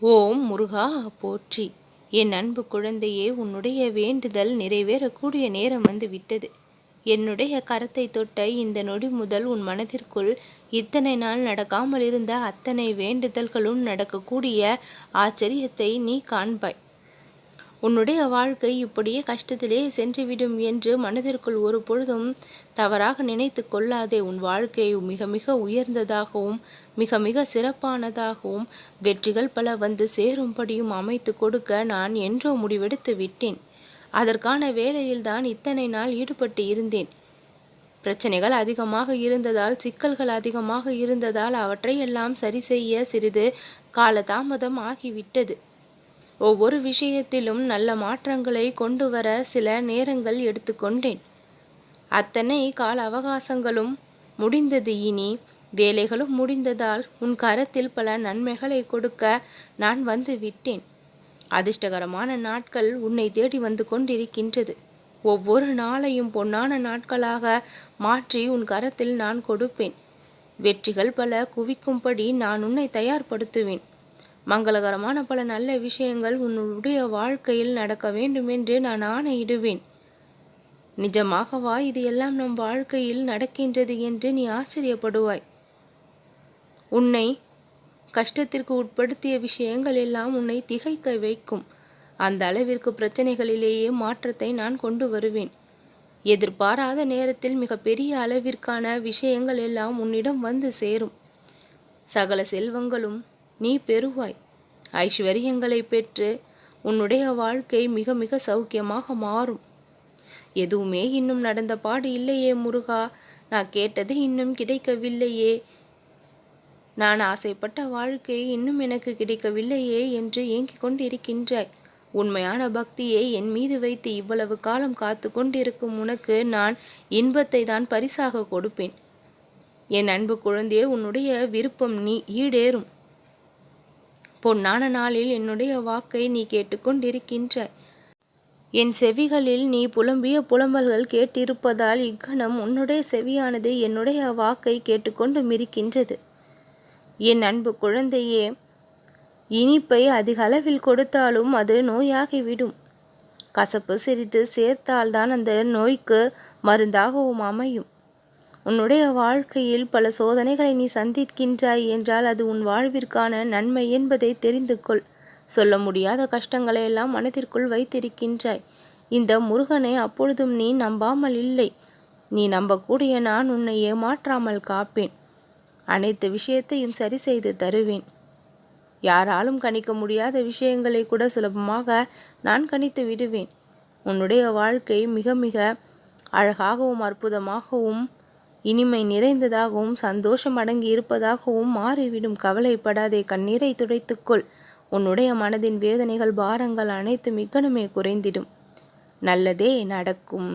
ஓம் முருகா போற்றி. என் அன்பு குழந்தையே, உன்னுடைய வேண்டுதல் நிறைவேறக்கூடிய நேரம் வந்து விட்டது. என்னுடைய கரத்தை தொட்ட இந்த நொடி முதல் உன் மனதிற்குள் இத்தனை நாள் நடக்காமல் இருந்த அத்தனை வேண்டுதல்களும் நடக்கக்கூடிய ஆச்சரியத்தை நீ காண்பாய். உன்னுடைய வாழ்க்கை இப்படியே கஷ்டத்திலே சென்றுவிடும் என்று மனதிற்குள் ஒரு பொழுதும் தவறாக நினைத்து கொள்ளாதே. உன் வாழ்க்கை மிக மிக உயர்ந்ததாகவும் மிக மிக சிறப்பானதாகவும் வெற்றிகள் பல வந்து சேரும்படியும் அமைத்து கொடுக்க நான் என்றோ முடிவெடுத்து விட்டேன். அதற்கான வேலையில்தான் இத்தனை நாள் ஈடுபட்டு இருந்தேன். பிரச்சனைகள் அதிகமாக இருந்ததால், சிக்கல்கள் அதிகமாக இருந்ததால் அவற்றையெல்லாம் சரி செய்ய சிறிது காலதாமதம் ஆகிவிட்டது. ஒவ்வொரு விஷயத்திலும் நல்ல மாற்றங்களை கொண்டு வர சில நேரங்கள் எடுத்துக்கொண்டேன். அத்தனை கால அவகாசங்களும் முடிந்தது. இனி வேலைகளும் முடிந்ததால் உன் கரத்தில் பல நன்மைகளை கொடுக்க நான் வந்து விட்டேன். அதிர்ஷ்டகரமான நாட்கள் உன்னை தேடி வந்து கொண்டிருக்கின்றது. ஒவ்வொரு நாளையும் பொன்னான நாட்களாக மாற்றி உன் கரத்தில் நான் கொடுப்பேன். வெற்றிகள் பல குவிக்கும்படி நான் உன்னை தயார்படுத்துவேன். மங்களகரமான பல நல்ல விஷயங்கள் உன்னுடைய வாழ்க்கையில் நடக்க வேண்டும் என்று நான் ஆணையிடுவேன். நிஜமாகவா இது எல்லாம் நம் வாழ்க்கையில் நடக்கின்றது என்று நீ ஆச்சரியப்படுவாய். உன்னை கஷ்டத்திற்கு உட்படுத்திய விஷயங்கள் எல்லாம் உன்னை திகைக்க வைக்கும். அந்த அளவிற்கு பிரச்சனைகளிலேயே மாற்றத்தை நான் கொண்டு வருவேன். எதிர்பாராத நேரத்தில் மிக பெரிய அளவிற்கான விஷயங்கள் எல்லாம் உன்னிடம் வந்து சேரும். சகல செல்வங்களும் நீ பெறுவாய். ஐஸ்வர்யங்களை பெற்று உன்னுடைய வாழ்க்கை மிக மிக சௌக்கியமாக மாறும். எதுவுமே இன்னும் நடந்த பாடு இல்லையே முருகா, நான் கேட்டது இன்னும் கிடைக்கவில்லையே, நான் ஆசைப்பட்ட வாழ்க்கை இன்னும் எனக்கு கிடைக்கவில்லையே என்று ஏங்கிக் கொண்டிருக்கின்றாய். உண்மையான பக்தியை என் மீது வைத்து இவ்வளவு காலம் காத்து கொண்டிருக்கும் உனக்கு நான் இன்பத்தை தான் பரிசாக கொடுப்பேன். என் அன்பு குழந்தையே, உன்னுடைய விருப்பம் நீ ஈடேறும். பொன்னான நாளில் என்னுடைய வாக்கை நீ கேட்டுக்கொண்டிருக்கின்றாய். என் செவிகளில் நீ புலம்பிய புலம்பல்கள் கேட்டிருப்பதால் இக்கணம் உன்னுடைய செவியானது என்னுடைய வாக்கை கேட்டுக்கொண்டும் இருக்கின்றது. என் அன்பு குழந்தையே, இனிப்பை அதிக அளவில் கொடுத்தாலும் அது நோயாகிவிடும். கசப்பு சிறிது சேர்த்தால்தான் அந்த நோய்க்கு மருந்தாகவும் அமையும். உன்னுடைய வாழ்க்கையில் பல சோதனைகளை நீ சந்திக்கின்றாய் என்றால் அது உன் வாழ்விற்கான நன்மை என்பதை தெரிந்து கொள். சொல்ல முடியாத கஷ்டங்களை எல்லாம் மனதிற்குள் வைத்திருக்கின்றாய். இந்த முருகனை அப்பொழுதும் நீ நம்பாமல் இல்லை. நீ நம்பக்கூடிய நான் உன்னை ஏமாற்றாமல் காப்பேன். அனைத்து விஷயத்தையும் சரி செய்து தருவேன். யாராலும் கணிக்க முடியாத விஷயங்களை கூட சுலபமாக நான் கணித்து விடுவேன். உன்னுடைய வாழ்க்கை மிக மிக அழகாகவும் அற்புதமாகவும் இனிமை நிறைந்ததாகவும் சந்தோஷம் அடங்கி இருப்பதாகவும் மாறிவிடும். கவலைப்படாதே, கண்ணீரை துடைத்துக்கொள். உன்னுடைய மனதின் வேதனைகள் பாரங்கள் அனைத்தும் இக்கணமே குறைந்திடும். நல்லதே நடக்கும்.